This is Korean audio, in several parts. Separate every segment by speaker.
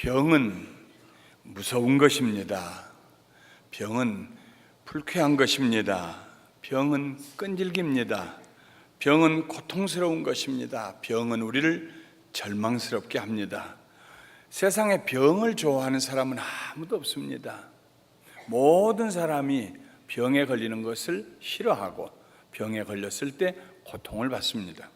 Speaker 1: 병은 무서운 것입니다. 병은 불쾌한 것입니다. 병은 끈질깁니다. 병은 고통스러운 것입니다. 병은 우리를 절망스럽게 합니다. 세상에 병을 좋아하는 사람은 아무도 없습니다. 모든 사람이 병에 걸리는 것을 싫어하고 병에 걸렸을 때 고통을 받습니다.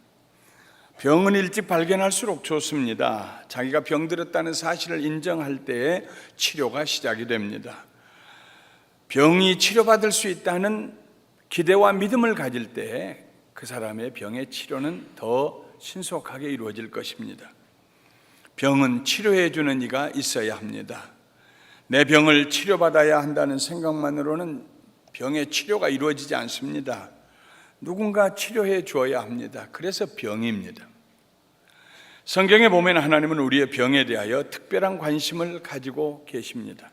Speaker 1: 병은 일찍 발견할수록 좋습니다. 자기가 병들었다는 사실을 인정할 때에 치료가 시작이 됩니다. 병이 치료받을 수 있다는 기대와 믿음을 가질 때에 그 사람의 병의 치료는 더 신속하게 이루어질 것입니다. 병은 치료해 주는 이가 있어야 합니다. 내 병을 치료받아야 한다는 생각만으로는 병의 치료가 이루어지지 않습니다. 누군가 치료해 주어야 합니다. 그래서 병입니다. 성경에 보면 하나님은 우리의 병에 대하여 특별한 관심을 가지고 계십니다.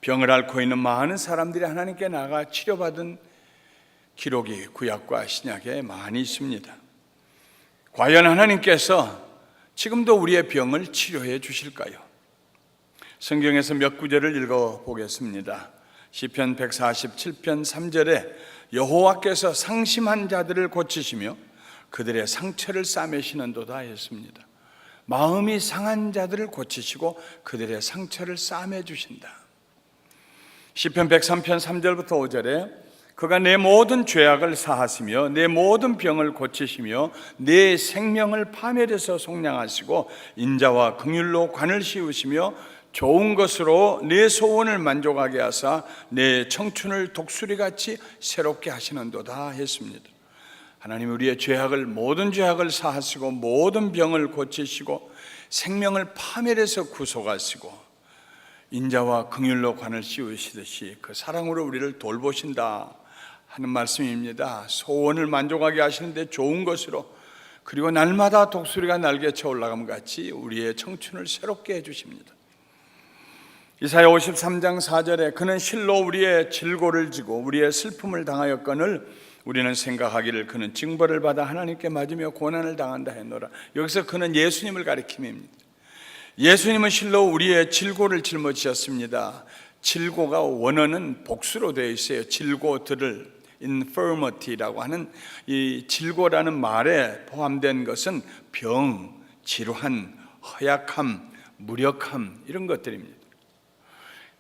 Speaker 1: 병을 앓고 있는 많은 사람들이 하나님께 나가 치료받은 기록이 구약과 신약에 많이 있습니다. 과연 하나님께서 지금도 우리의 병을 치료해 주실까요? 성경에서 몇 구절을 읽어보겠습니다. 시편 147편 3절에 여호와께서 상심한 자들을 고치시며 그들의 상처를 싸매시는도다 했습니다. 마음이 상한 자들을 고치시고 그들의 상처를 싸매 주신다. 시편 103편 3절부터 5절에 그가 내 모든 죄악을 사하시며 내 모든 병을 고치시며 내 생명을 파멸해서 속량하시고 인자와 긍휼로 관을 씌우시며 좋은 것으로 내 소원을 만족하게 하사 내 청춘을 독수리같이 새롭게 하시는도다 했습니다. 하나님 우리의 모든 죄악을 사하시고 모든 병을 고치시고 생명을 파멸해서 구속하시고 인자와 긍휼로 관을 씌우시듯이 그 사랑으로 우리를 돌보신다 하는 말씀입니다. 소원을 만족하게 하시는데 좋은 것으로, 그리고 날마다 독수리가 날개쳐 올라감 같이 우리의 청춘을 새롭게 해주십니다. 이사야 53장 4절에 그는 실로 우리의 질고를 지고 우리의 슬픔을 당하였거늘 우리는 생각하기를 그는 징벌을 받아 하나님께 맞으며 고난을 당한다 했노라. 여기서 그는 예수님을 가리킴입니다. 예수님은 실로 우리의 질고를 짊어지셨습니다. 질고가 원어는 복수로 되어 있어요. 질고들을 infirmity라고 하는 이 질고라는 말에 포함된 것은 병, 질환, 허약함, 무력함 이런 것들입니다.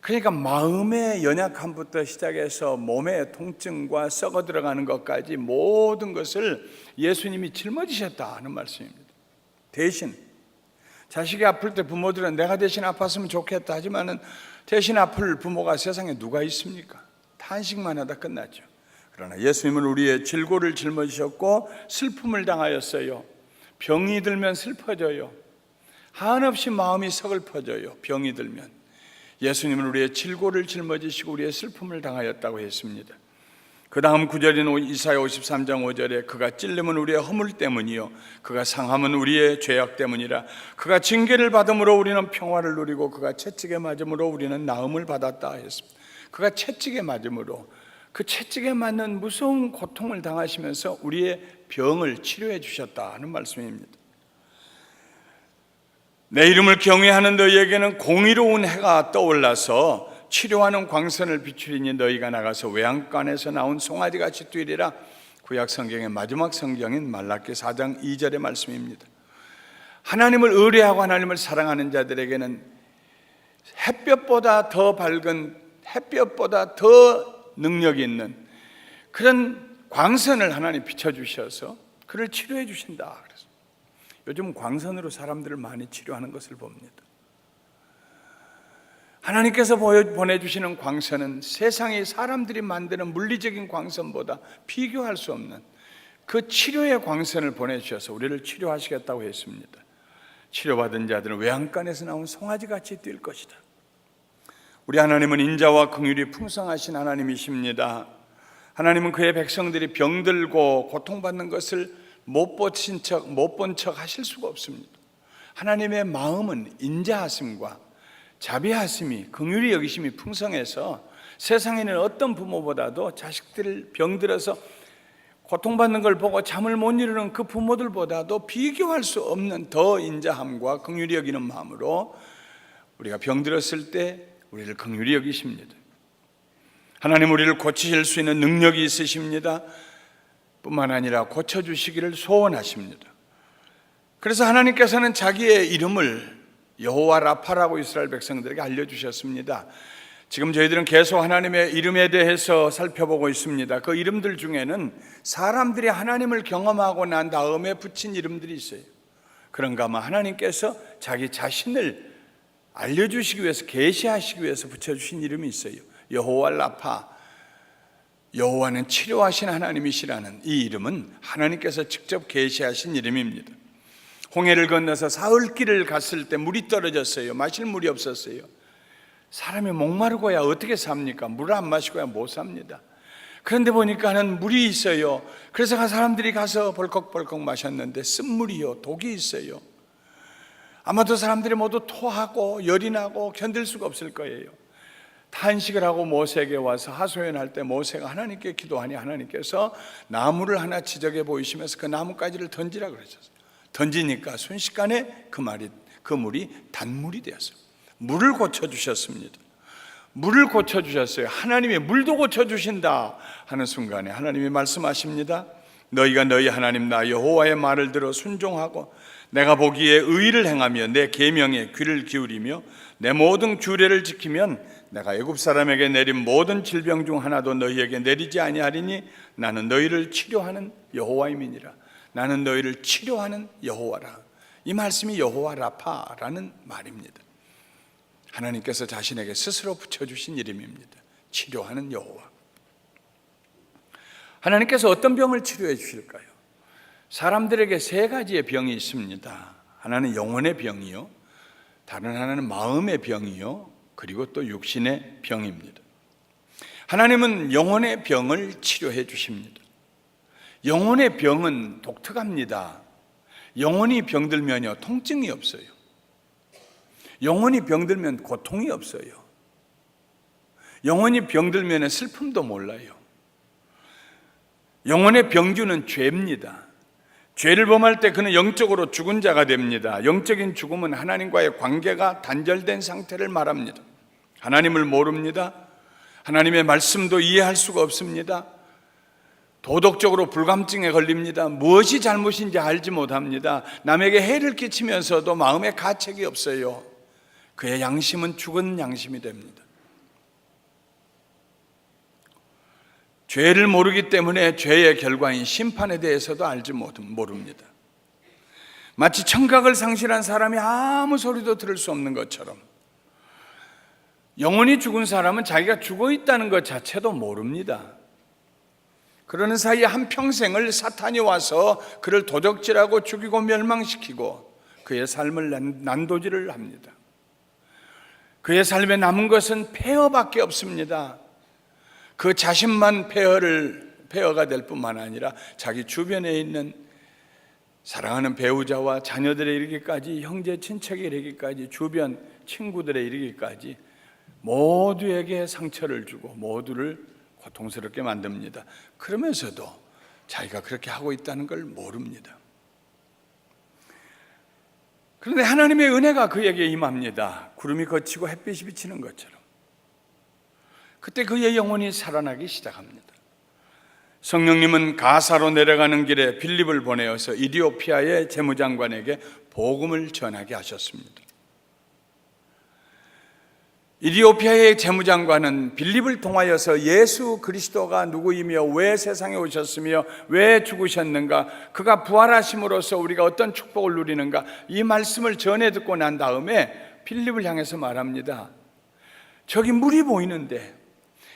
Speaker 1: 그러니까 마음의 연약함부터 시작해서 몸의 통증과 썩어 들어가는 것까지 모든 것을 예수님이 짊어지셨다 하는 말씀입니다. 대신 자식이 아플 때 부모들은 내가 대신 아팠으면 좋겠다 하지만은 대신 아플 부모가 세상에 누가 있습니까? 탄식만 하다 끝났죠. 그러나 예수님은 우리의 질고를 짊어지셨고 슬픔을 당하였어요. 병이 들면 슬퍼져요. 한없이 마음이 서글퍼져요. 병이 들면 예수님은 우리의 질고를 짊어지시고 우리의 슬픔을 당하였다고 했습니다. 그 다음 구절인 이사야 53장 5절에 그가 찔림은 우리의 허물 때문이요 그가 상함은 우리의 죄악 때문이라. 그가 징계를 받음으로 우리는 평화를 누리고 그가 채찍에 맞음으로 우리는 나음을 받았다 했습니다. 그가 채찍에 맞음으로, 그 채찍에 맞는 무서운 고통을 당하시면서 우리의 병을 치료해 주셨다 하는 말씀입니다. 내 이름을 경외하는 너희에게는 공의로운 해가 떠올라서 치료하는 광선을 비추리니 너희가 나가서 외양간에서 나온 송아지같이 뛰리라. 구약 성경의 마지막 성경인 말라기 4장 2절의 말씀입니다. 하나님을 의뢰하고 하나님을 사랑하는 자들에게는 햇볕보다 더 밝은, 햇볕보다 더 능력이 있는 그런 광선을 하나님 비춰주셔서 그를 치료해 주신다. 그래서 요즘 광선으로 사람들을 많이 치료하는 것을 봅니다. 하나님께서 보내주시는 광선은 세상의 사람들이 만드는 물리적인 광선보다 비교할 수 없는 그 치료의 광선을 보내주셔서 우리를 치료하시겠다고 했습니다. 치료받은 자들은 외양간에서 나온 송아지같이 뛸 것이다. 우리 하나님은 인자와 긍휼이 풍성하신 하나님이십니다. 하나님은 그의 백성들이 병들고 고통받는 것을 못 본 척 하실 수가 없습니다. 하나님의 마음은 인자하심과 자비하심이, 긍휼히 여기심이 풍성해서 세상에 있는 어떤 부모보다도 자식들 병들어서 고통받는 걸 보고 잠을 못 이루는 그 부모들보다도 비교할 수 없는 더 인자함과 긍휼히 여기는 마음으로 우리가 병들었을 때 우리를 긍휼히 여기십니다. 하나님 우리를 고치실 수 있는 능력이 있으십니다. 뿐만 아니라 고쳐주시기를 소원하십니다. 그래서 하나님께서는 자기의 이름을 여호와 라파라고 이스라엘 백성들에게 알려주셨습니다. 지금 저희들은 계속 하나님의 이름에 대해서 살펴보고 있습니다. 그 이름들 중에는 사람들이 하나님을 경험하고 난 다음에 붙인 이름들이 있어요. 그런가 하면 하나님께서 자기 자신을 알려주시기 위해서, 계시하시기 위해서 붙여주신 이름이 있어요. 여호와 라파, 여호와는 치료하신 하나님이시라는 이 이름은 하나님께서 직접 계시하신 이름입니다. 홍해를 건너서 사흘길을 갔을 때 물이 떨어졌어요. 마실 물이 없었어요. 사람이 목마르고야 어떻게 삽니까? 물을 안 마시고야 못 삽니다. 그런데 보니까는 물이 있어요. 그래서 사람들이 가서 벌컥벌컥 마셨는데 쓴물이요, 독이 있어요. 아마도 사람들이 모두 토하고 열이 나고 견딜 수가 없을 거예요. 탄식을 하고 모세에게 와서 하소연할 때 모세가 하나님께 기도하니 하나님께서 나무를 하나 지적해 보이시면서 그 나뭇가지를 던지라 그러셨어요. 던지니까 순식간에 그 물이 단물이 되었어요. 물을 고쳐주셨습니다. 물을 고쳐주셨어요. 하나님이 물도 고쳐주신다 하는 순간에 하나님이 말씀하십니다. 너희가 너희 하나님 나 여호와의 말을 들어 순종하고 내가 보기에 의를 행하며 내 계명에 귀를 기울이며 내 모든 규례를 지키면 내가 애굽 사람에게 내린 모든 질병 중 하나도 너희에게 내리지 아니하리니 나는 너희를 치료하는 여호와임이니라. 나는 너희를 치료하는 여호와라. 이 말씀이 여호와 라파라는 말입니다. 하나님께서 자신에게 스스로 붙여주신 이름입니다. 치료하는 여호와. 하나님께서 어떤 병을 치료해 주실까요? 사람들에게 세 가지의 병이 있습니다. 하나는 영혼의 병이요, 다른 하나는 마음의 병이요, 그리고 또 육신의 병입니다. 하나님은 영혼의 병을 치료해 주십니다. 영혼의 병은 독특합니다. 영혼이 병들면요, 통증이 없어요. 영혼이 병들면 고통이 없어요. 영혼이 병들면 슬픔도 몰라요. 영혼의 병주는 죄입니다. 죄를 범할 때 그는 영적으로 죽은 자가 됩니다. 영적인 죽음은 하나님과의 관계가 단절된 상태를 말합니다. 하나님을 모릅니다. 하나님의 말씀도 이해할 수가 없습니다. 도덕적으로 불감증에 걸립니다. 무엇이 잘못인지 알지 못합니다. 남에게 해를 끼치면서도 마음에 가책이 없어요. 그의 양심은 죽은 양심이 됩니다. 죄를 모르기 때문에 죄의 결과인 심판에 대해서도 알지 모릅니다. 마치 청각을 상실한 사람이 아무 소리도 들을 수 없는 것처럼 영혼이 죽은 사람은 자기가 죽어 있다는 것 자체도 모릅니다. 그러는 사이에 한평생을 사탄이 와서 그를 도적질하고 죽이고 멸망시키고 그의 삶을 난도질을 합니다. 그의 삶에 남은 것은 폐허밖에 없습니다. 그 자신만 폐허가 될 뿐만 아니라 자기 주변에 있는 사랑하는 배우자와 자녀들에 이르기까지, 형제 친척에 이르기까지, 주변 친구들에 이르기까지 모두에게 상처를 주고 모두를 고통스럽게 만듭니다. 그러면서도 자기가 그렇게 하고 있다는 걸 모릅니다. 그런데 하나님의 은혜가 그에게 임합니다. 구름이 걷히고 햇빛이 비치는 것처럼. 그때 그의 영혼이 살아나기 시작합니다. 성령님은 가사로 내려가는 길에 빌립을 보내어서 이디오피아의 재무장관에게 복음을 전하게 하셨습니다. 이디오피아의 재무장관은 빌립을 통하여서 예수 그리스도가 누구이며 왜 세상에 오셨으며 왜 죽으셨는가, 그가 부활하심으로써 우리가 어떤 축복을 누리는가, 이 말씀을 전해 듣고 난 다음에 빌립을 향해서 말합니다. 저기 물이 보이는데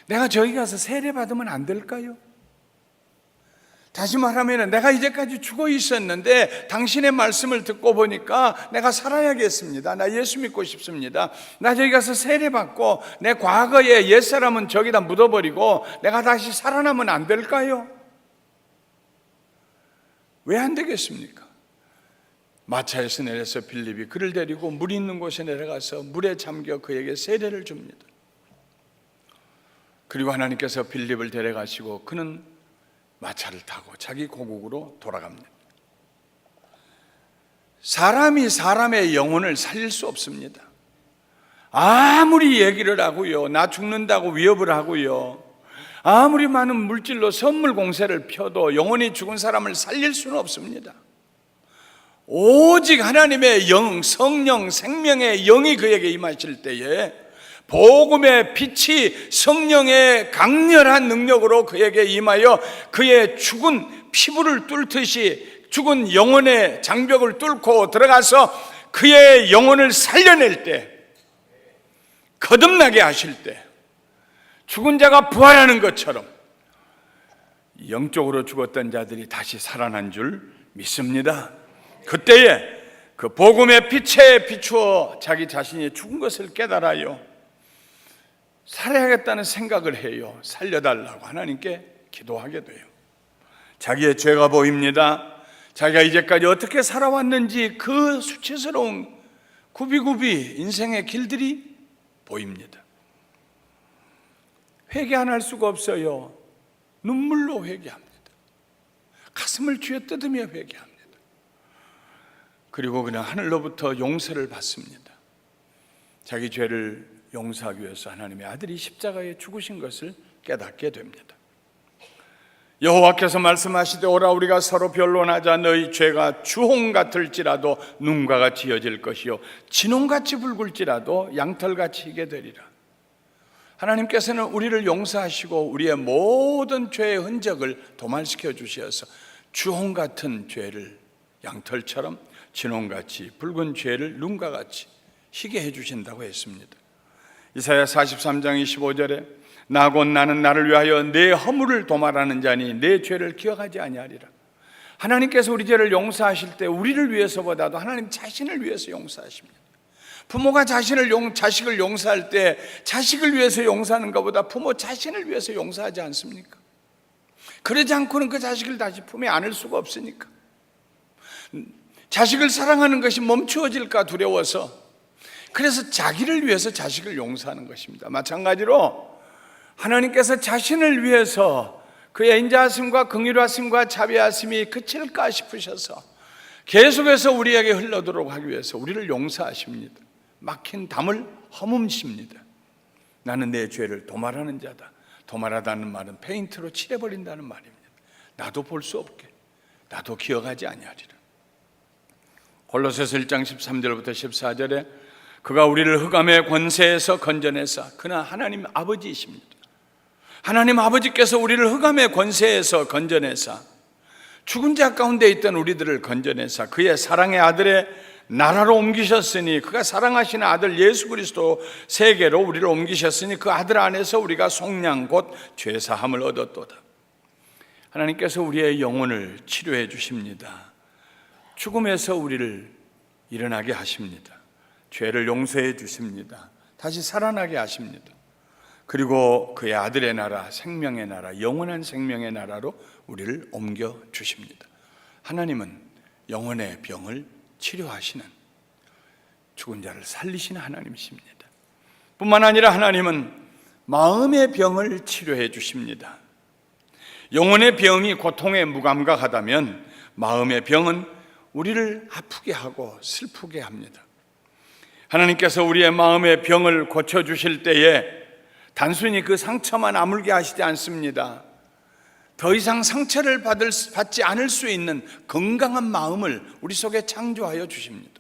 Speaker 1: 내가 저기 가서 세례 받으면 안 될까요? 다시 말하면 내가 이제까지 죽어 있었는데 당신의 말씀을 듣고 보니까 내가 살아야겠습니다. 나 예수 믿고 싶습니다. 나 저기 가서 세례 받고 내 과거의 옛사람은 저기다 묻어버리고 내가 다시 살아나면 안 될까요? 왜 안 되겠습니까? 마차에서 내려서 빌립이 그를 데리고 물 있는 곳에 내려가서 물에 잠겨 그에게 세례를 줍니다. 그리고 하나님께서 빌립을 데려가시고 그는 마차를 타고 자기 고국으로 돌아갑니다. 사람이 사람의 영혼을 살릴 수 없습니다. 아무리 얘기를 하고요, 나 죽는다고 위협을 하고요, 아무리 많은 물질로 선물 공세를 펴도 영원히 죽은 사람을 살릴 수는 없습니다. 오직 하나님의 영, 성령, 생명의 영이 그에게 임하실 때에 복음의 빛이 성령의 강렬한 능력으로 그에게 임하여 그의 죽은 피부를 뚫듯이 죽은 영혼의 장벽을 뚫고 들어가서 그의 영혼을 살려낼 때, 거듭나게 하실 때, 죽은 자가 부활하는 것처럼 영적으로 죽었던 자들이 다시 살아난 줄 믿습니다. 그때에 그 복음의 빛에 비추어 자기 자신이 죽은 것을 깨달아요. 살아야겠다는 생각을 해요. 살려달라고 하나님께 기도하게 돼요. 자기의 죄가 보입니다. 자기가 이제까지 어떻게 살아왔는지 그 수치스러운 굽이굽이 인생의 길들이 보입니다. 회개 안 할 수가 없어요. 눈물로 회개합니다. 가슴을 쥐어 뜯으며 회개합니다. 그리고 그냥 하늘로부터 용서를 받습니다. 자기 죄를 용서하기 위해서 하나님의 아들이 십자가에 죽으신 것을 깨닫게 됩니다. 여호와께서 말씀하시되 오라 우리가 서로 변론하자. 너희 죄가 주홍 같을지라도 눈과 같이 여질 것이요 진홍같이 붉을지라도 양털같이 희게 되리라. 하나님께서는 우리를 용서하시고 우리의 모든 죄의 흔적을 도말시켜 주셔서 주홍 같은 죄를 양털처럼, 진홍같이 붉은 죄를 눈과 같이 희게 해주신다고 했습니다. 이사야 43장 25절에 나 곧 나는 나를 위하여 내 허물을 도말하는 자니 내 죄를 기억하지 아니하리라. 하나님께서 우리 죄를 용서하실 때 우리를 위해서보다도 하나님 자신을 위해서 용서하십니다. 부모가 자식을 용서할 때 자식을 위해서 용서하는 것보다 부모 자신을 위해서 용서하지 않습니까? 그러지 않고는 그 자식을 다시 품에 안을 수가 없으니까. 자식을 사랑하는 것이 멈추어질까 두려워서, 그래서 자기를 위해서 자식을 용서하는 것입니다. 마찬가지로 하나님께서 자신을 위해서 그의 인자하심과 긍휼하심과 자비하심이 그칠까 싶으셔서 계속해서 우리에게 흘러들어오게 하기 위해서 우리를 용서하십니다. 막힌 담을 허뭅십니다. 나는 내 죄를 도말하는 자다. 도말하다는 말은 페인트로 칠해버린다는 말입니다. 나도 볼 수 없게, 나도 기억하지 아니하리라. 골로새서 1장 13절부터 14절에 그가 우리를 흑암의 권세에서 건져내사, 그는 하나님 아버지이십니다. 하나님 아버지께서 우리를 흑암의 권세에서 건져내사 죽은 자 가운데 있던 우리들을 건져내사 그의 사랑의 아들의 나라로 옮기셨으니, 그가 사랑하시는 아들 예수 그리스도 세계로 우리를 옮기셨으니 그 아들 안에서 우리가 속량 곧 죄사함을 얻었도다. 하나님께서 우리의 영혼을 치료해 주십니다. 죽음에서 우리를 일어나게 하십니다. 죄를 용서해 주십니다. 다시 살아나게 하십니다. 그리고 그의 아들의 나라, 생명의 나라, 영원한 생명의 나라로 우리를 옮겨 주십니다. 하나님은 영혼의 병을 치료하시는, 죽은 자를 살리시는 하나님이십니다. 뿐만 아니라 하나님은 마음의 병을 치료해 주십니다. 영혼의 병이 고통에 무감각하다면 마음의 병은 우리를 아프게 하고 슬프게 합니다. 하나님께서 우리의 마음의 병을 고쳐주실 때에 단순히 그 상처만 아물게 하시지 않습니다. 더 이상 상처를 받지 않을 수 있는 건강한 마음을 우리 속에 창조하여 주십니다.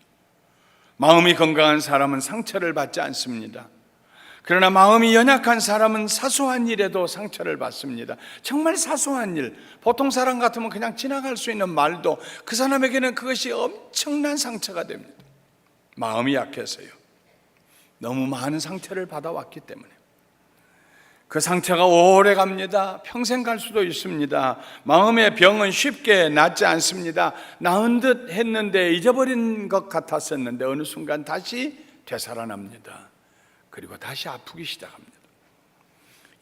Speaker 1: 마음이 건강한 사람은 상처를 받지 않습니다. 그러나 마음이 연약한 사람은 사소한 일에도 상처를 받습니다. 정말 사소한 일, 보통 사람 같으면 그냥 지나갈 수 있는 말도 그 사람에게는 그것이 엄청난 상처가 됩니다. 마음이 약해서요. 너무 많은 상처를 받아왔기 때문에. 그 상처가 오래 갑니다. 평생 갈 수도 있습니다. 마음의 병은 쉽게 낫지 않습니다. 나은 듯 했는데 잊어버린 것 같았었는데 어느 순간 다시 되살아납니다. 그리고 다시 아프기 시작합니다.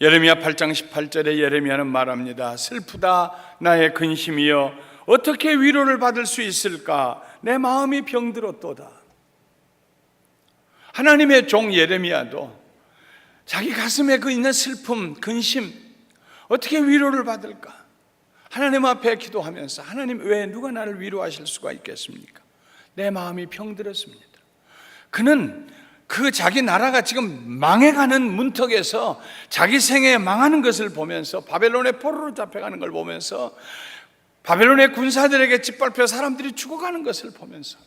Speaker 1: 예레미야 8장 18절에 예레미야는 말합니다. 슬프다 나의 근심이여 어떻게 위로를 받을 수 있을까? 내 마음이 병들었도다. 하나님의 종 예레미야도 자기 가슴에 그 있는 슬픔, 근심, 어떻게 위로를 받을까? 하나님 앞에 기도하면서 하나님 왜 누가 나를 위로하실 수가 있겠습니까? 내 마음이 병들었습니다. 그는 그 자기 나라가 지금 망해가는 문턱에서 자기 생에 망하는 것을 보면서, 바벨론의 포로로 잡혀가는 걸 보면서, 바벨론의 군사들에게 짓밟혀 사람들이 죽어가는 것을 보면서,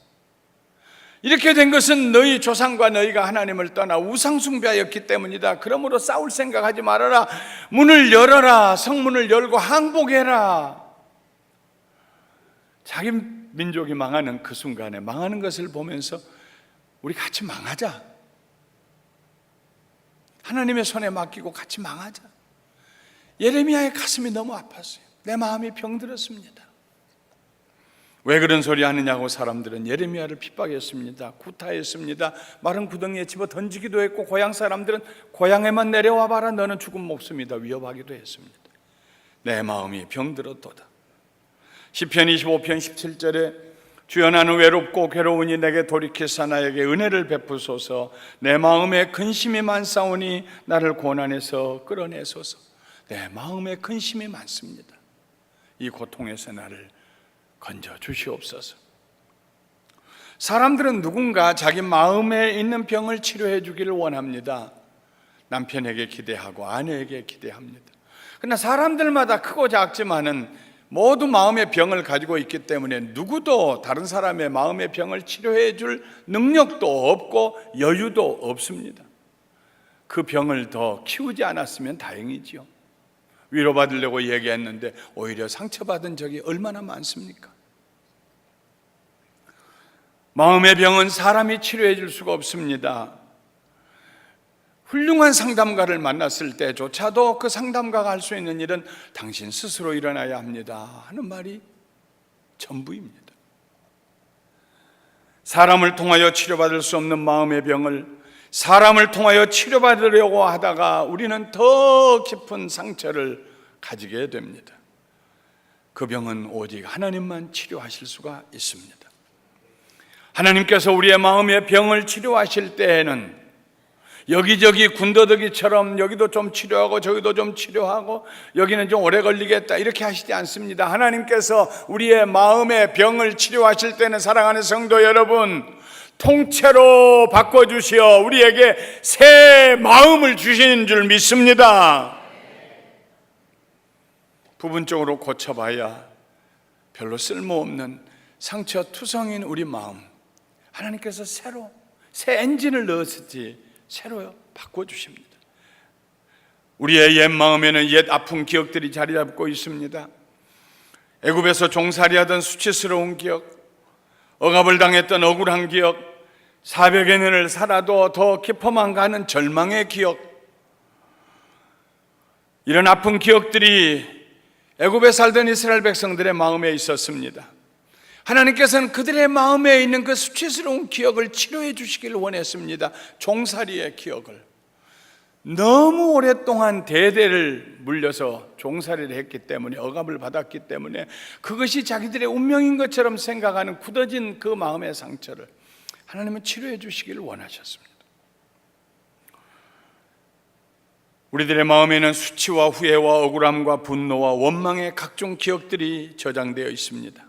Speaker 1: 이렇게 된 것은 너희 조상과 너희가 하나님을 떠나 우상 숭배하였기 때문이다. 그러므로 싸울 생각하지 말아라. 문을 열어라. 성문을 열고 항복해라. 자기 민족이 망하는 그 순간에 망하는 것을 보면서 우리 같이 망하자. 하나님의 손에 맡기고 같이 망하자. 예레미야의 가슴이 너무 아팠어요. 내 마음이 병들었습니다. 왜 그런 소리 하느냐고 사람들은 예레미야를 핍박했습니다. 구타했습니다. 마른 구덩이에 집어 던지기도 했고, 고향 사람들은 고향에만 내려와 봐라, 너는 죽은 목숨이다 위협하기도 했습니다. 내 마음이 병들었도다. 시편 25편 17절에 주여 나는 외롭고 괴로우니 내게 돌이키사 나에게 은혜를 베푸소서. 내 마음에 근심이 많사오니 나를 고난에서 끌어내소서. 내 마음에 근심이 많습니다. 이 고통에서 나를 건져 주시옵소서. 사람들은 누군가 자기 마음에 있는 병을 치료해 주기를 원합니다. 남편에게 기대하고 아내에게 기대합니다. 그러나 사람들마다 크고 작지만은 모두 마음의 병을 가지고 있기 때문에 누구도 다른 사람의 마음의 병을 치료해 줄 능력도 없고 여유도 없습니다. 그 병을 더 키우지 않았으면 다행이지요. 위로받으려고 얘기했는데 오히려 상처받은 적이 얼마나 많습니까? 마음의 병은 사람이 치료해 줄 수가 없습니다. 훌륭한 상담가를 만났을 때조차도 그 상담가가 할 수 있는 일은 당신 스스로 일어나야 합니다 하는 말이 전부입니다. 사람을 통하여 치료받을 수 없는 마음의 병을 사람을 통하여 치료받으려고 하다가 우리는 더 깊은 상처를 가지게 됩니다. 그 병은 오직 하나님만 치료하실 수가 있습니다. 하나님께서 우리의 마음의 병을 치료하실 때에는 여기저기 군더더기처럼 여기도 좀 치료하고 저기도 좀 치료하고 여기는 좀 오래 걸리겠다 이렇게 하시지 않습니다. 하나님께서 우리의 마음의 병을 치료하실 때는, 사랑하는 성도 여러분, 통째로 바꿔주시어 우리에게 새 마음을 주시는 줄 믿습니다. 부분적으로 고쳐봐야 별로 쓸모없는 상처투성인 우리 마음, 하나님께서 새 엔진을 넣었지 새로 바꿔주십니다. 우리의 옛 마음에는 옛 아픈 기억들이 자리 잡고 있습니다. 애굽에서 종살이하던 수치스러운 기억, 억압을 당했던 억울한 기억, 400여 년을 살아도 더 깊어만 가는 절망의 기억, 이런 아픈 기억들이 애굽에 살던 이스라엘 백성들의 마음에 있었습니다. 하나님께서는 그들의 마음에 있는 그 수치스러운 기억을 치료해 주시기를 원했습니다. 종살이의 기억을. 너무 오랫동안 대대를 물려서 종살이를 했기 때문에, 억압을 받았기 때문에 그것이 자기들의 운명인 것처럼 생각하는 굳어진 그 마음의 상처를 하나님은 치료해 주시기를 원하셨습니다. 우리들의 마음에는 수치와 후회와 억울함과 분노와 원망의 각종 기억들이 저장되어 있습니다.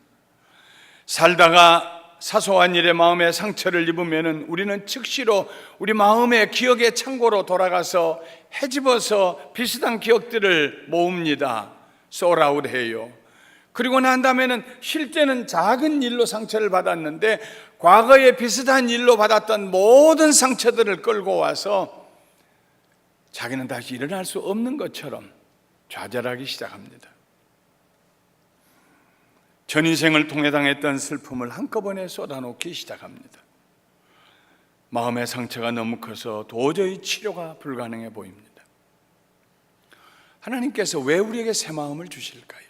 Speaker 1: 살다가 사소한 일에 마음의 상처를 입으면 우리는 즉시로 우리 마음의 기억의 창고로 돌아가서 헤집어서 비슷한 기억들을 모읍니다. 쏘라웃해요. 그리고 난 다음에는 실제는 작은 일로 상처를 받았는데 과거에 비슷한 일로 받았던 모든 상처들을 끌고 와서 자기는 다시 일어날 수 없는 것처럼 좌절하기 시작합니다. 전 인생을 통해 당했던 슬픔을 한꺼번에 쏟아놓기 시작합니다. 마음의 상처가 너무 커서 도저히 치료가 불가능해 보입니다. 하나님께서 왜 우리에게 새 마음을 주실까요?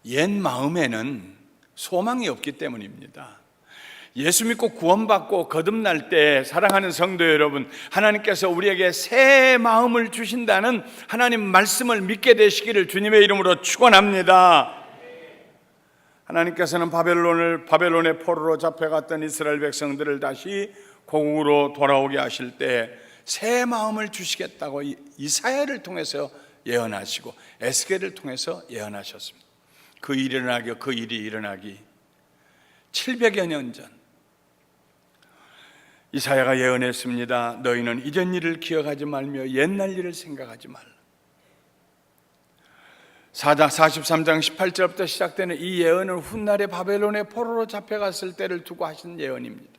Speaker 1: 옛 마음에는 소망이 없기 때문입니다. 예수 믿고 구원받고 거듭날 때, 사랑하는 성도 여러분, 하나님께서 우리에게 새 마음을 주신다는 하나님 말씀을 믿게 되시기를 주님의 이름으로 축원합니다. 하나님께서는 바벨론의 포로로 잡혀갔던 이스라엘 백성들을 다시 고국으로 돌아오게 하실 때 새 마음을 주시겠다고 이사야를 통해서 예언하시고 에스겔을 통해서 예언하셨습니다. 그 일이 일어나기 700여 년 전, 이사야가 예언했습니다. 너희는 이전 일을 기억하지 말며 옛날 일을 생각하지 말라. 43장 18절부터 시작되는 이 예언은 훗날에 바벨론의 포로로 잡혀갔을 때를 두고 하신 예언입니다.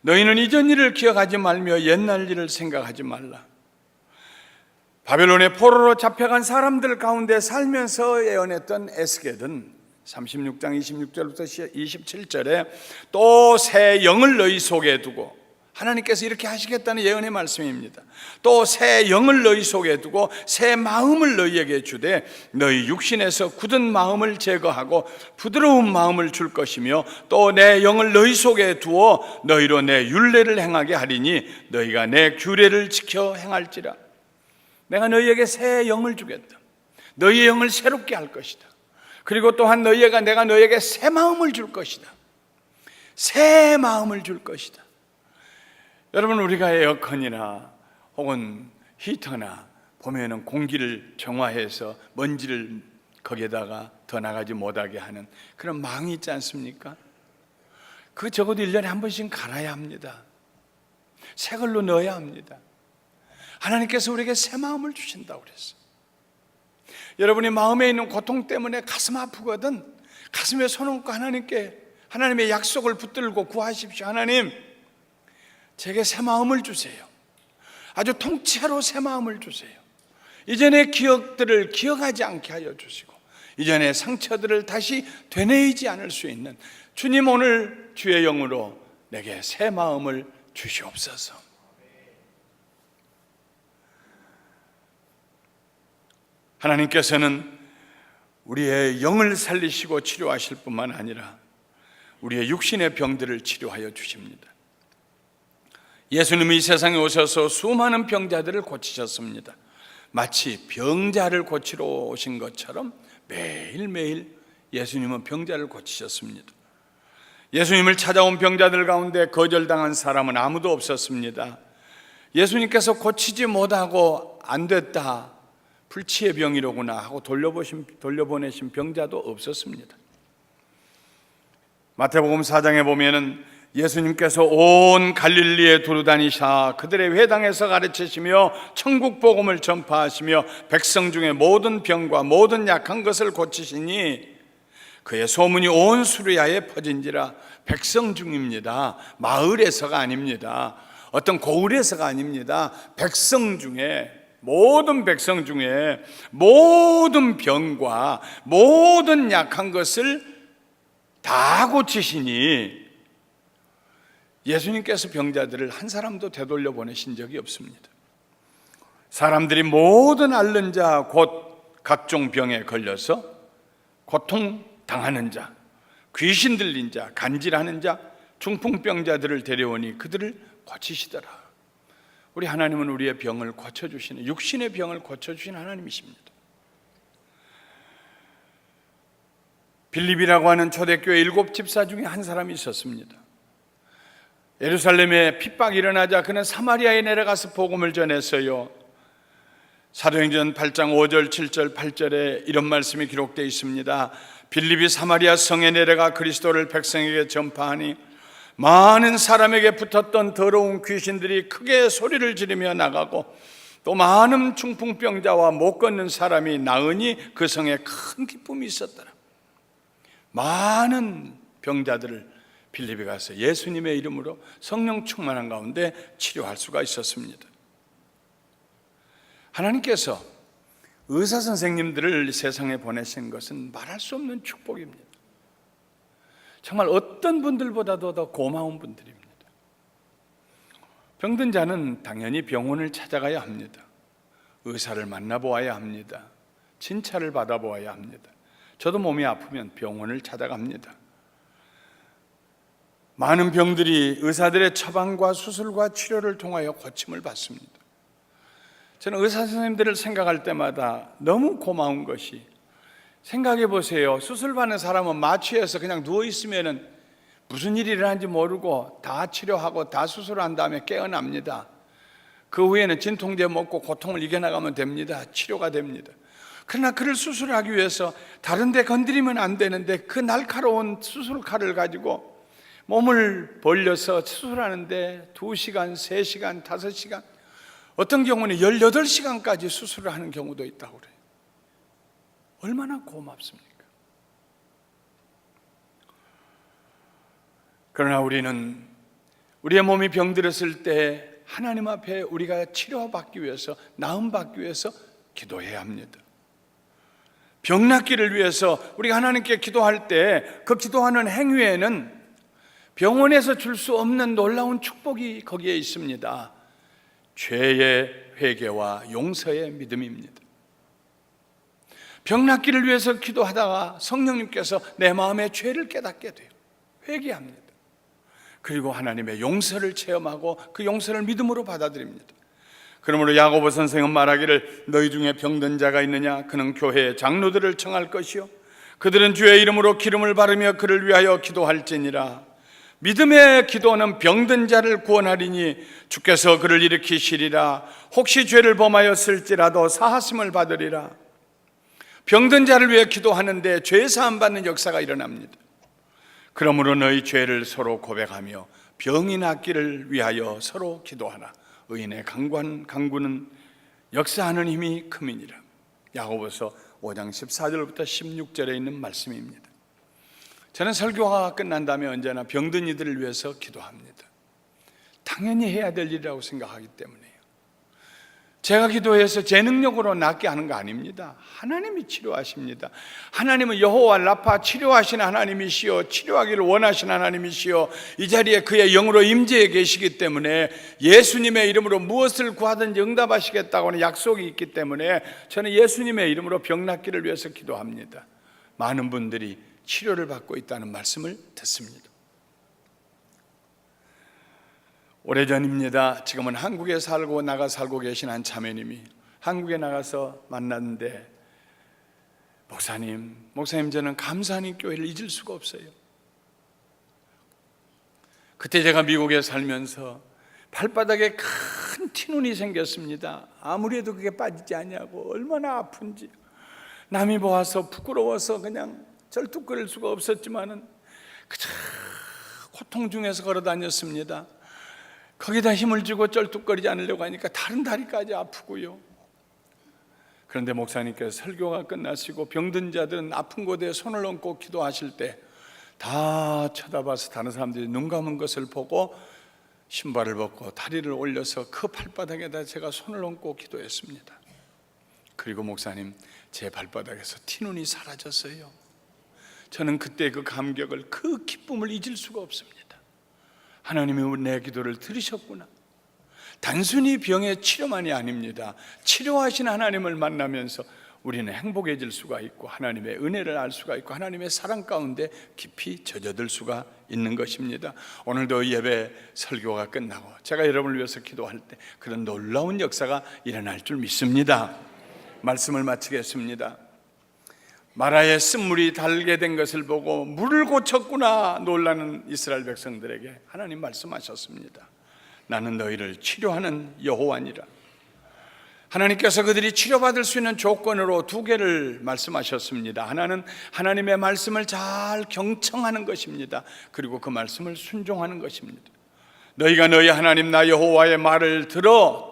Speaker 1: 너희는 이전 일을 기억하지 말며 옛날 일을 생각하지 말라. 바벨론의 포로로 잡혀간 사람들 가운데 살면서 예언했던 에스겔은 36장 26절부터 27절에 또 새 영을 너희 속에 두고, 하나님께서 이렇게 하시겠다는 예언의 말씀입니다. 또 새 영을 너희 속에 두고 새 마음을 너희에게 주되 너희 육신에서 굳은 마음을 제거하고 부드러운 마음을 줄 것이며 또 내 영을 너희 속에 두어 너희로 내 율례를 행하게 하리니 너희가 내 규례를 지켜 행할지라. 내가 너희에게 새 영을 주겠다. 너희의 영을 새롭게 할 것이다. 그리고 또한 내가 너희에게 새 마음을 줄 것이다. 새 마음을 줄 것이다. 여러분, 우리가 에어컨이나 혹은 히터나 보면은 공기를 정화해서 먼지를 거기에다가 더 나가지 못하게 하는 그런 망이 있지 않습니까? 그 적어도 1년에 한 번씩 갈아야 합니다. 새 걸로 넣어야 합니다. 하나님께서 우리에게 새 마음을 주신다고 그랬어요. 여러분이 마음에 있는 고통 때문에 가슴 아프거든 가슴에 손 얹고 하나님의 약속을 붙들고 구하십시오. 하나님, 제게 새 마음을 주세요. 아주 통째로 새 마음을 주세요. 이전의 기억들을 기억하지 않게 하여 주시고 이전의 상처들을 다시 되뇌이지 않을 수 있는 주님, 오늘 주의 영으로 내게 새 마음을 주시옵소서. 하나님께서는 우리의 영을 살리시고 치료하실 뿐만 아니라 우리의 육신의 병들을 치료하여 주십니다. 예수님이 이 세상에 오셔서 수많은 병자들을 고치셨습니다. 마치 병자를 고치러 오신 것처럼 매일매일 예수님은 병자를 고치셨습니다. 예수님을 찾아온 병자들 가운데 거절당한 사람은 아무도 없었습니다. 예수님께서 고치지 못하고 안 됐다, 불치의 병이로구나 하고 돌려보내신 병자도 없었습니다. 마태복음 4장에 보면은 예수님께서 온 갈릴리에 두루다니사 그들의 회당에서 가르치시며 천국 복음을 전파하시며 백성 중에 모든 병과 모든 약한 것을 고치시니 그의 소문이 온 수리아에 퍼진지라. 백성 중입니다. 마을에서가 아닙니다. 어떤 고을에서가 아닙니다. 백성 중에, 모든 백성 중에 모든 병과 모든 약한 것을 다 고치시니 예수님께서 병자들을 한 사람도 되돌려 보내신 적이 없습니다. 사람들이 모든 앓는 자, 곧 각종 병에 걸려서 고통당하는 자, 귀신 들린 자, 간질하는 자, 중풍병자들을 데려오니 그들을 고치시더라. 우리 하나님은 우리의 병을 고쳐주시는, 육신의 병을 고쳐주시는 하나님이십니다. 빌립이라고 하는 초대교회 7 집사 중에 한 사람이 있었습니다. 예루살렘에 핍박이 일어나자 그는 사마리아에 내려가서 복음을 전했어요. 사도행전 8장 5절, 7절, 8절에 이런 말씀이 기록되어 있습니다. 빌립이 사마리아 성에 내려가 그리스도를 백성에게 전파하니 많은 사람에게 붙었던 더러운 귀신들이 크게 소리를 지르며 나가고 또 많은 중풍병자와 못 걷는 사람이 나으니 그 성에 큰 기쁨이 있었더라. 많은 병자들을 빌립에 가서 예수님의 이름으로 성령 충만한 가운데 치료할 수가 있었습니다. 하나님께서 의사 선생님들을 세상에 보내신 것은 말할 수 없는 축복입니다. 정말 어떤 분들보다도 더 고마운 분들입니다. 병든 자는 당연히 병원을 찾아가야 합니다. 의사를 만나보아야 합니다. 진찰을 받아보아야 합니다. 저도 몸이 아프면 병원을 찾아갑니다. 많은 병들이 의사들의 처방과 수술과 치료를 통하여 고침을 받습니다. 저는 의사 선생님들을 생각할 때마다 너무 고마운 것이, 생각해 보세요. 수술받는 사람은 마취해서 그냥 누워있으면 무슨 일이 일어난지 모르고 다 치료하고 다 수술한 다음에 깨어납니다. 그 후에는 진통제 먹고 고통을 이겨나가면 됩니다. 치료가 됩니다. 그러나 그를 수술하기 위해서 다른 데 건드리면 안 되는데 그 날카로운 수술칼을 가지고 몸을 벌려서 수술하는데 2시간, 3시간, 5시간, 어떤 경우는 18시간까지 수술을 하는 경우도 있다고 그래요. 얼마나 고맙습니까? 그러나 우리는 우리의 몸이 병들었을 때 하나님 앞에 우리가 치료받기 위해서, 나음받기 위해서 기도해야 합니다. 병 낫기를 위해서 우리가 하나님께 기도할 때 그 기도하는 행위에는 병원에서 줄 수 없는 놀라운 축복이 거기에 있습니다. 죄의 회개와 용서의 믿음입니다. 병 낫기를 위해서 기도하다가 성령님께서 내 마음의 죄를 깨닫게 돼요. 회개합니다. 그리고 하나님의 용서를 체험하고 그 용서를 믿음으로 받아들입니다. 그러므로 야고보 선생은 말하기를 너희 중에 병든 자가 있느냐? 그는 교회의 장로들을 청할 것이요 그들은 주의 이름으로 기름을 바르며 그를 위하여 기도할지니라. 믿음의 기도는 병든 자를 구원하리니 주께서 그를 일으키시리라. 혹시 죄를 범하였을지라도 사하심을 받으리라. 병든 자를 위해 기도하는데 죄 사함 받는 역사가 일어납니다. 그러므로 너희 죄를 서로 고백하며 병이 낫기를 위하여 서로 기도하라. 의인의 강구는 역사하는 힘이 큼이니라. 야고보서 5장 14절부터 16절에 있는 말씀입니다. 저는 설교가 끝난 다음에 언제나 병든 이들을 위해서 기도합니다. 당연히 해야 될 일이라고 생각하기 때문에요. 제가 기도해서 제 능력으로 낫게 하는 거 아닙니다. 하나님이 치료하십니다. 하나님은 여호와 라파, 치료하시는 하나님이시여, 치료하기를 원하시는 하나님이시여, 이 자리에 그의 영으로 임재해 계시기 때문에 예수님의 이름으로 무엇을 구하든지 응답하시겠다고 하는 약속이 있기 때문에 저는 예수님의 이름으로 병 낫기를 위해서 기도합니다. 많은 분들이 치료를 받고 있다는 말씀을 듣습니다. 오래전입니다. 지금은 한국에 나가 살고 계신 한 자매님이 한국에 나가서 만났는데, 목사님 저는 감사하는 교회를 잊을 수가 없어요. 그때 제가 미국에 살면서 발바닥에 큰 티눈이 생겼습니다. 아무리 해도 그게 빠지지 않냐고 얼마나 아픈지, 남이 보아서 부끄러워서 그냥 절뚝거릴 수가 없었지만은 그저 고통 중에서 걸어 다녔습니다. 거기다 힘을 주고 쩔뚝거리지 않으려고 하니까 다른 다리까지 아프고요. 그런데 목사님께서 설교가 끝나시고 병든 자들은 아픈 곳에 손을 얹고 기도하실 때 다 쳐다봐서 다른 사람들이 눈 감은 것을 보고 신발을 벗고 다리를 올려서 그 발바닥에다 제가 손을 얹고 기도했습니다. 그리고 목사님, 제 발바닥에서 티눈이 사라졌어요. 저는 그때 그 감격을, 그 기쁨을 잊을 수가 없습니다. 하나님이 내 기도를 들으셨구나. 단순히 병의 치료만이 아닙니다. 치료하신 하나님을 만나면서 우리는 행복해질 수가 있고 하나님의 은혜를 알 수가 있고 하나님의 사랑 가운데 깊이 젖어들 수가 있는 것입니다. 오늘도 예배 설교가 끝나고 제가 여러분을 위해서 기도할 때 그런 놀라운 역사가 일어날 줄 믿습니다. 말씀을 마치겠습니다. 마라에 쓴물이 달게 된 것을 보고 물을 고쳤구나 놀라는 이스라엘 백성들에게 하나님 말씀하셨습니다. 나는 너희를 치료하는 여호와니라. 하나님께서 그들이 치료받을 수 있는 조건으로 2개를 말씀하셨습니다. 하나는 하나님의 말씀을 잘 경청하는 것입니다. 그리고 그 말씀을 순종하는 것입니다. 너희가 너희 하나님 나 여호와의 말을 들어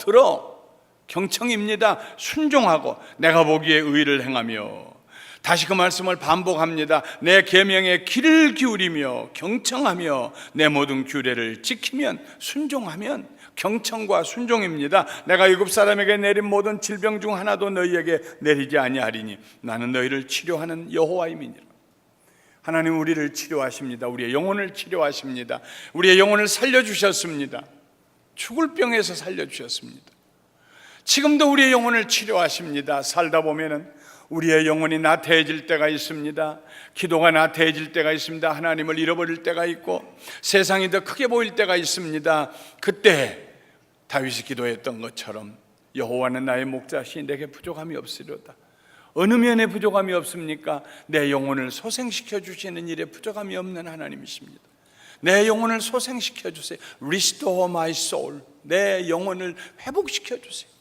Speaker 1: 경청입니다. 순종하고 내가 보기에 의를 행하며, 다시 그 말씀을 반복합니다. 내 계명에 귀를 기울이며 경청하며 내 모든 규례를 지키면, 순종하면, 경청과 순종입니다. 내가 애굽 사람에게 내린 모든 질병 중 하나도 너희에게 내리지 아니하리니 나는 너희를 치료하는 여호와임이니라. 하나님 우리를 치료하십니다. 우리의 영혼을 치료하십니다. 우리의 영혼을 살려주셨습니다. 죽을 병에서 살려주셨습니다. 지금도 우리의 영혼을 치료하십니다. 살다 보면은 우리의 영혼이 나태해질 때가 있습니다. 기도가 나태해질 때가 있습니다. 하나님을 잃어버릴 때가 있고 세상이 더 크게 보일 때가 있습니다. 그때 다윗이 기도했던 것처럼 여호와는 나의 목자시니 내게 부족함이 없으리로다. 어느 면에 부족함이 없습니까? 내 영혼을 소생시켜 주시는 일에 부족함이 없는 하나님이십니다. 내 영혼을 소생시켜 주세요. Restore my soul. 내 영혼을 회복시켜 주세요.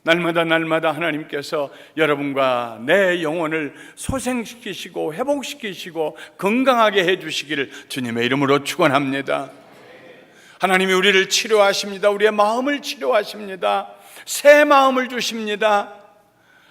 Speaker 1: 날마다 하나님께서 여러분과 내 영혼을 소생시키시고 회복시키시고 건강하게 해주시기를 주님의 이름으로 축원합니다. 하나님이 우리를 치료하십니다. 우리의 마음을 치료하십니다. 새 마음을 주십니다.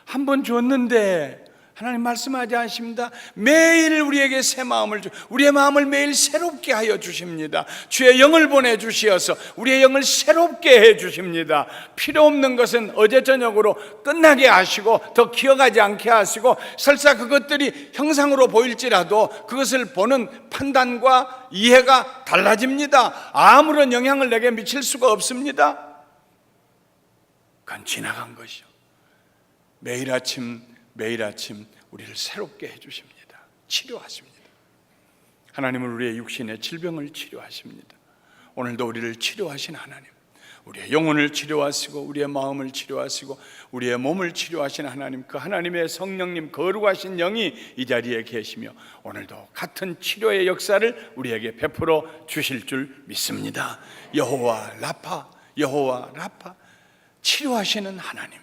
Speaker 1: 한 번 줬는데 하나님 말씀하지 않습니다. 매일 우리에게 새 마음을 우리의 마음을 매일 새롭게 하여 주십니다. 주의 영을 보내주시어서 우리의 영을 새롭게 해 주십니다. 필요 없는 것은 어제 저녁으로 끝나게 하시고 더 기억하지 않게 하시고, 설사 그것들이 형상으로 보일지라도 그것을 보는 판단과 이해가 달라집니다. 아무런 영향을 내게 미칠 수가 없습니다. 그건 지나간 것이요. 매일 아침 우리를 새롭게 해주십니다. 치료하십니다. 하나님은 우리의 육신의 질병을 치료하십니다. 오늘도 우리를 치료하신 하나님, 우리의 영혼을 치료하시고 우리의 마음을 치료하시고 우리의 몸을 치료하신 하나님, 그 하나님의 성령님, 거룩하신 영이 이 자리에 계시며 오늘도 같은 치료의 역사를 우리에게 베풀어 주실 줄 믿습니다. 여호와 라파, 여호와 라파, 치료하시는 하나님,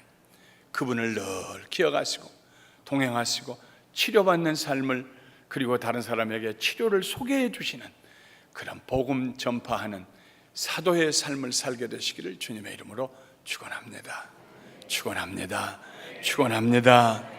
Speaker 1: 그분을 늘 기억하시고 동행하시고 치료받는 삶을, 그리고 다른 사람에게 치료를 소개해 주시는 그런 복음 전파하는 사도의 삶을 살게 되시기를 주님의 이름으로 축원합니다. 축원합니다. 축원합니다.